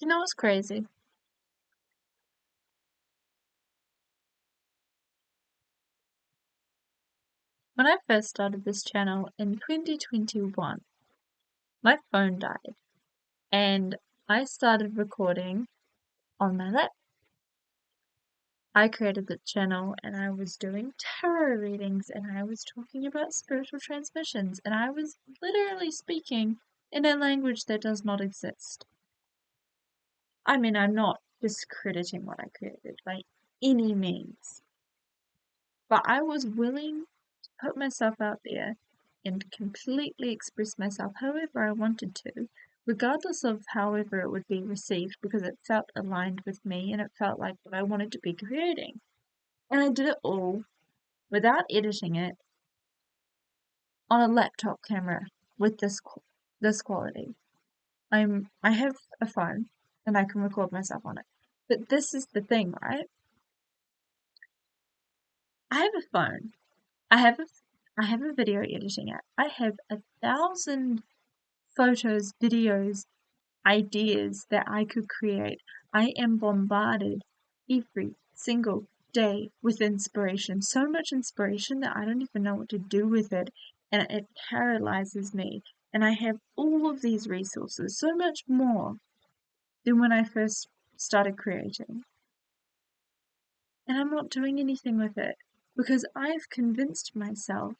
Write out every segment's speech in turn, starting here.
You know what's crazy? When I first started this channel in 2021, my phone died and I started recording on my laptop. I created the channel and I was doing tarot readings and I was talking about spiritual transmissions and I was literally speaking in a language that does not exist. I mean, I'm not discrediting what I created by any means, but I was willing to put myself out there and completely express myself however I wanted to, regardless of however it would be received, because it felt aligned with me and it felt like what I wanted to be creating. And I did it all without editing it on a laptop camera with this quality. I have a phone and I can record myself on it. But this is the thing, right? I have a phone. I have a I have a video editing app. I have 1,000 photos, videos, ideas that I could create. I am bombarded every single day with inspiration. So much inspiration that I don't even know what to do with it, and it paralyzes me. And I have all of these resources, so much more than when I first started creating. And I'm not doing anything with it because I've convinced myself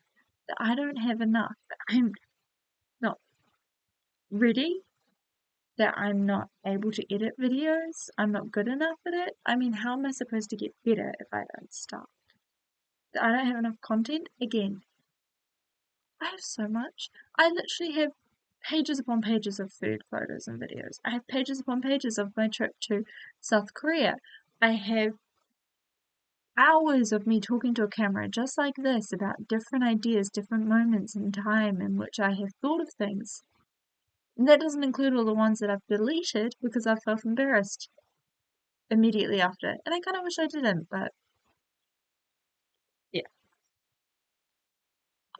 that I don't have enough, that I'm not ready, that I'm not able to edit videos, I'm not good enough at it. I mean, how am I supposed to get better if I don't start? That I don't have enough content? Again, I have so much. I literally have pages upon pages of food photos and videos. I have pages upon pages of my trip to South Korea. I have hours of me talking to a camera just like this about different ideas, different moments in time in which I have thought of things. And that doesn't include all the ones that I've deleted because I felt embarrassed immediately after. And I kind of wish I didn't, but yeah.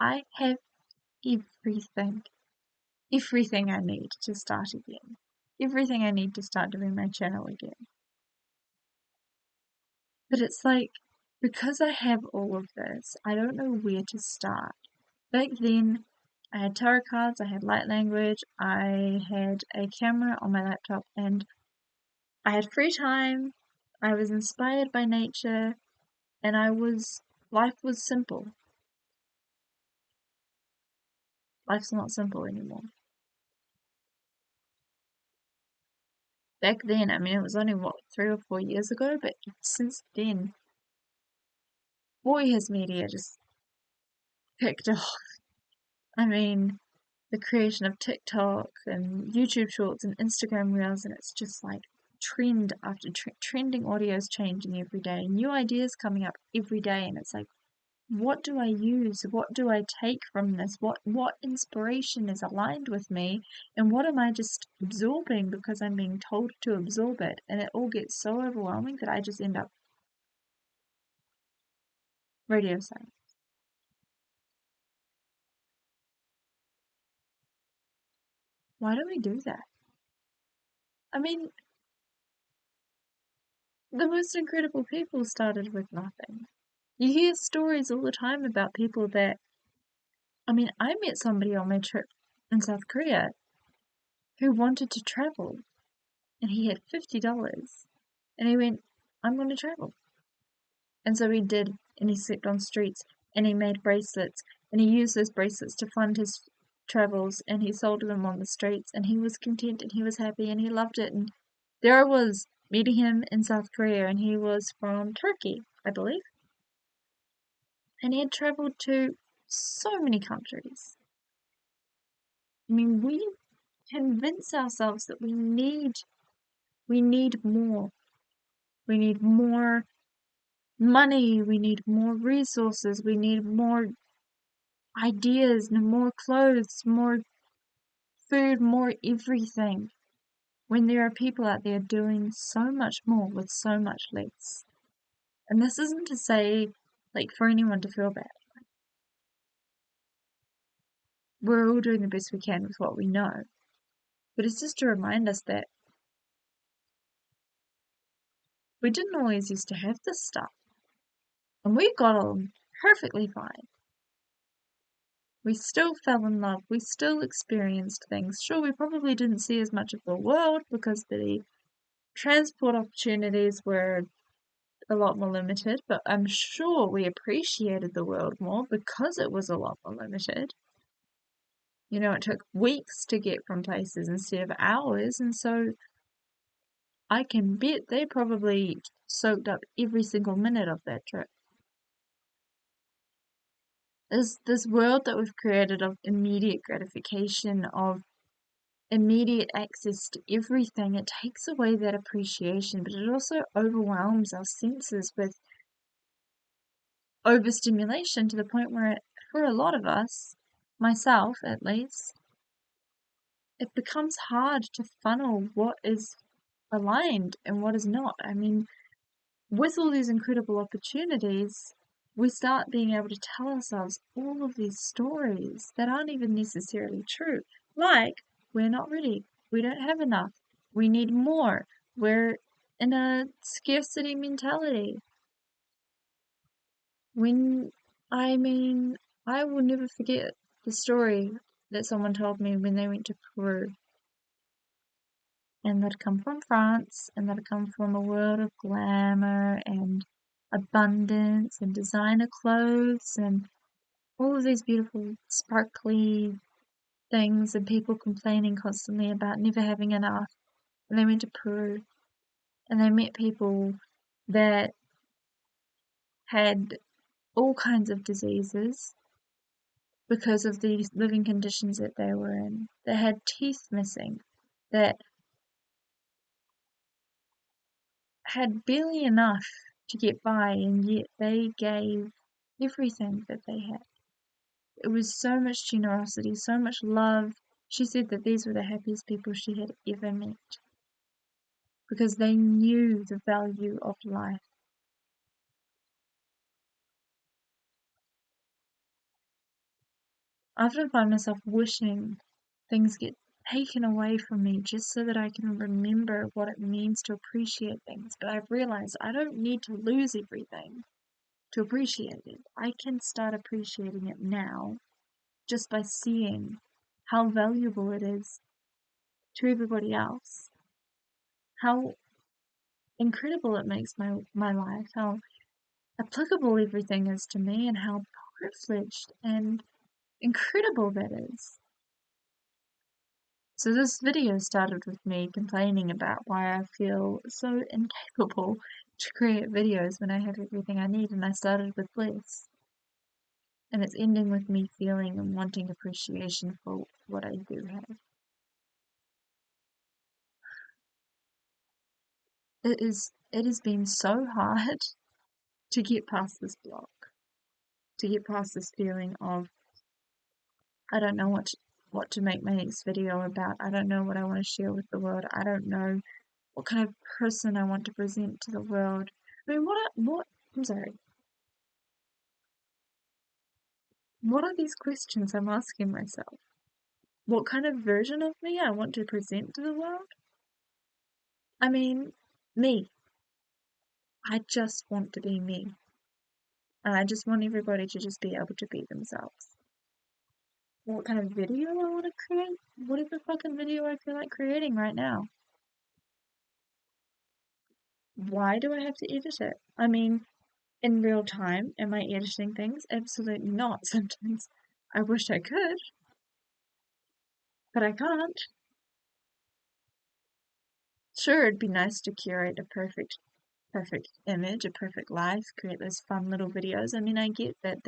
I have everything. Everything I need to start again. Everything I need to start doing my channel again. But it's like, because I have all of this, I don't know where to start. Back then, I had tarot cards, I had light language, I had a camera on my laptop, and I had free time, I was inspired by nature, and life was simple. Life's not simple anymore. Back then, I mean, it was only, 3 or 4 years ago, but since then, boy, has media just picked off. I mean, the creation of TikTok and YouTube Shorts and Instagram Reels, and it's just like trend after trending audios changing every day, new ideas coming up every day, and it's like, what do I use? What do I take from this? What inspiration is aligned with me, and what am I just absorbing because I'm being told to absorb it? And it all gets so overwhelming that I just end up radio silence. Why do we do that? I mean, the most incredible people started with nothing. You hear stories all the time about people that, I mean, I met somebody on my trip in South Korea who wanted to travel and he had $50 and he went, I'm going to travel. And so he did, and he slept on streets and he made bracelets and he used those bracelets to fund his travels and he sold them on the streets and he was content and he was happy and he loved it. And there I was meeting him in South Korea and he was from Turkey, I believe. And he had traveled to so many countries. I mean, we convince ourselves that we need more. We need more money, we need more resources, we need more ideas, more clothes, more food, more everything. When there are people out there doing so much more with so much less. And this isn't to say, like, for anyone to feel bad. We're all doing the best we can with what we know. But it's just to remind us that We didn't always used to have this stuff. And we got on perfectly fine. We still fell in love. We still experienced things. Sure, we probably didn't see as much of the world because the transport opportunities were a lot more limited, but I'm sure we appreciated the world more because it was a lot more limited. You know, it took weeks to get from places instead of hours, and so I can bet they probably soaked up every single minute of that trip. This world that we've created of immediate gratification, of immediate access to everything, it takes away that appreciation, but it also overwhelms our senses with overstimulation to the point where, for a lot of us, myself at least, it becomes hard to funnel what is aligned and what is not. I mean, with all these incredible opportunities, we start being able to tell ourselves all of these stories that aren't even necessarily true. Like, we're not ready, we don't have enough, we need more, we're in a scarcity mentality. When, I mean, I will never forget the story that someone told me when they went to Peru. And they'd come from France, and they'd come from a world of glamour and abundance and designer clothes and all of these beautiful, sparkly things, and people complaining constantly about never having enough. And they went to Peru, and they met people that had all kinds of diseases because of the living conditions that they were in. They had teeth missing, that had barely enough to get by, and yet they gave everything that they had. It was so much generosity, so much love. She said that these were the happiest people she had ever met because they knew the value of life. I often find myself wishing things get taken away from me just so that I can remember what it means to appreciate things. But I've realized I don't need to lose everything to appreciate it. I can start appreciating it now just by seeing how valuable it is to everybody else, how incredible it makes my life, how applicable everything is to me, and how privileged and incredible that is. So this video started with me complaining about why I feel so incapable to create videos when I have everything I need, and I started with less. And it's ending with me feeling and wanting appreciation for what I do have. It has been so hard to get past this block, to get past this feeling of I don't know what to make my next video about. I don't know what I want to share with the world. I don't know what kind of person I want to present to the world. I mean, I'm sorry. What are these questions I'm asking myself? What kind of version of me I want to present to the world? I mean, me. I just want to be me. And I just want everybody to just be able to be themselves. What kind of video I want to create? Whatever fucking video I feel like creating right now. Why do I have to edit it? I mean, in real time, am I editing things? Absolutely not. Sometimes I wish I could, but I can't. Sure, it'd be nice to curate a perfect image, a perfect life, create those fun little videos. I mean, I get that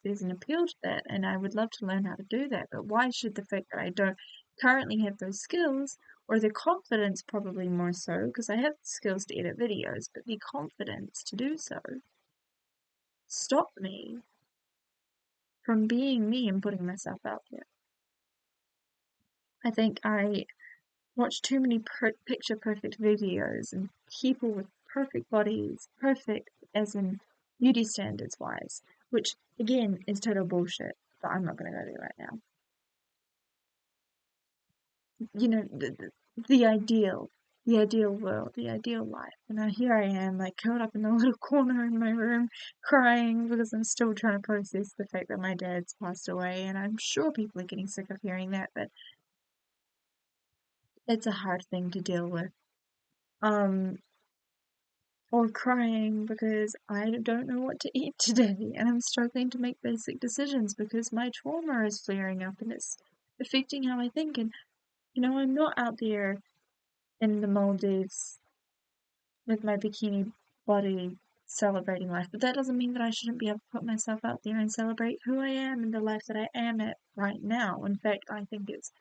there's an appeal to that, and I would love to learn how to do that, but why should the fact that I don't currently have those skills, or the confidence probably more so, because I have the skills to edit videos, but the confidence to do so, stop me from being me and putting myself out there? I think I watch too many picture perfect videos and people with perfect bodies, perfect as in beauty standards wise, which again is total bullshit, but I'm not going to go there right now. You know, the ideal. the ideal world, the ideal life. And now here I am, like curled up in a little corner in my room, crying because I'm still trying to process the fact that my dad's passed away. And I'm sure people are getting sick of hearing that, but it's a hard thing to deal with. Or crying because I don't know what to eat today and I'm struggling to make basic decisions because my trauma is flaring up and it's affecting how I think. And, I'm not out there in the Maldives with my bikini body celebrating life, but that doesn't mean that I shouldn't be able to put myself out there and celebrate who I am and the life that I am at right now. In fact, I think it's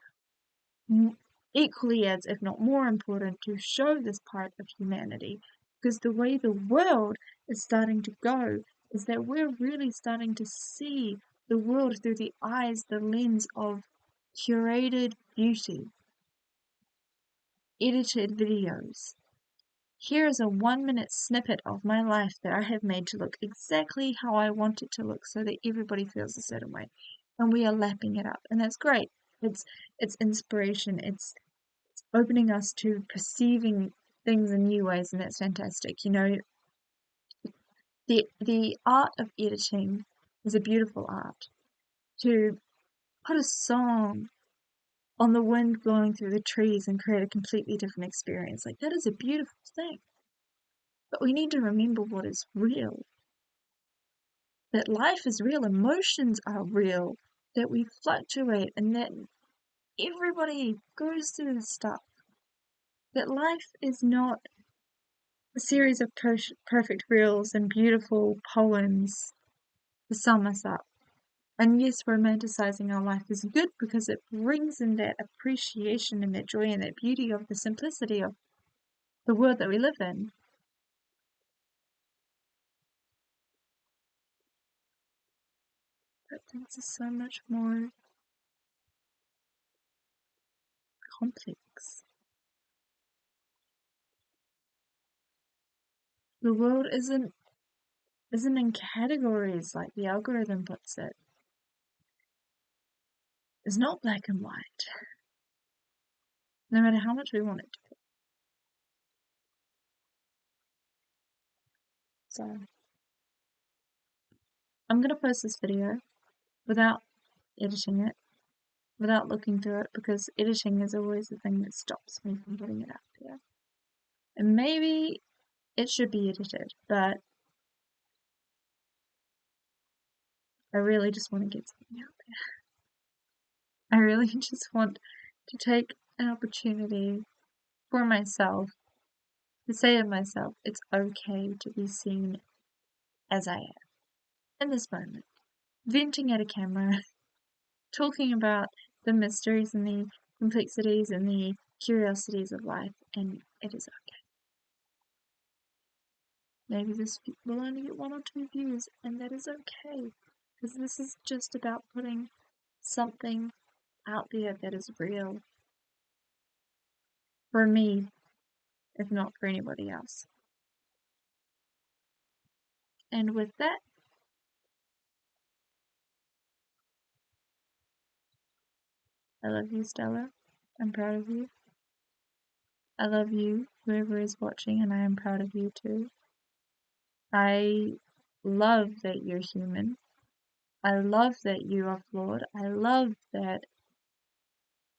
equally as, if not more important, to show this part of humanity, because the way the world is starting to go is that we're really starting to see the world through the eyes, the lens of curated beauty, edited videos. Here is a 1-minute snippet of my life that I have made to look exactly how I want it to look so that everybody feels a certain way. And we are lapping it up. And that's great. It's inspiration. It's opening us to perceiving things in new ways, and that's fantastic. The art of editing is a beautiful art. To put a song on the wind blowing through the trees and create a completely different experience, like that is a beautiful thing. But we need to remember what is real. That life is real, emotions are real, that we fluctuate, and that everybody goes through this stuff. That life is not a series of perfect reels and beautiful poems to sum us up. And yes, romanticizing our life is good because it brings in that appreciation and that joy and that beauty of the simplicity of the world that we live in. But things are so much more complex. The world isn't in categories like the algorithm puts it. It's not black and white, no matter how much we want it to be. So, I'm going to post this video without editing it, without looking through it, because editing is always the thing that stops me from putting it out there. And maybe it should be edited, but I really just want to get something out there. I really just want to take an opportunity for myself to say to myself, it's okay to be seen as I am in this moment, venting at a camera, talking about the mysteries and the complexities and the curiosities of life, and it is okay. Maybe this will only get 1 or 2 views, and that is okay, because this is just about putting something out there that is real for me, if not for anybody else. And with that, I love you, Stella. I'm proud of you. I love you, whoever is watching, and I am proud of you too. I love that you're human. I love that you are flawed. I love that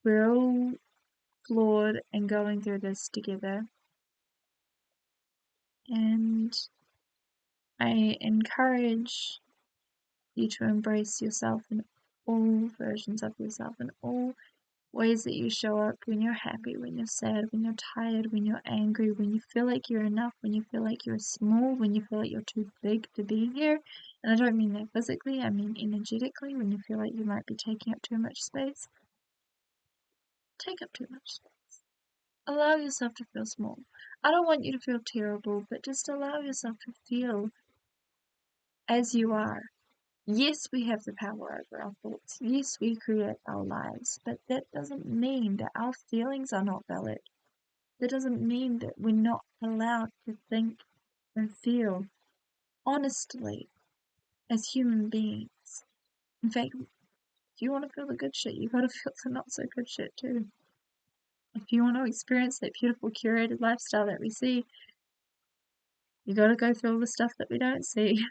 we're all flawed and going through this together. And I encourage you to embrace yourself in all versions of yourself, in all ways that you show up, when you're happy, when you're sad, when you're tired, when you're angry, when you feel like you're enough, when you feel like you're small, when you feel like you're too big to be here. And I don't mean that physically, I mean energetically, when you feel like you might be taking up too much space. Take up too much space. Allow yourself to feel small. I don't want you to feel terrible, but just allow yourself to feel as you are. Yes, we have the power over our thoughts. Yes, we create our lives, but that doesn't mean that our feelings are not valid. That doesn't mean that we're not allowed to think and feel honestly as human beings. In fact, if you want to feel the good shit, you gotta feel the not so good shit too. if you want to experience that beautiful curated lifestyle that we see, you got to go through all the stuff that we don't see.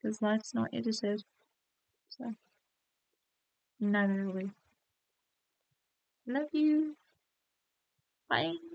Because life's not edited. So, neither are we. Love you. Bye.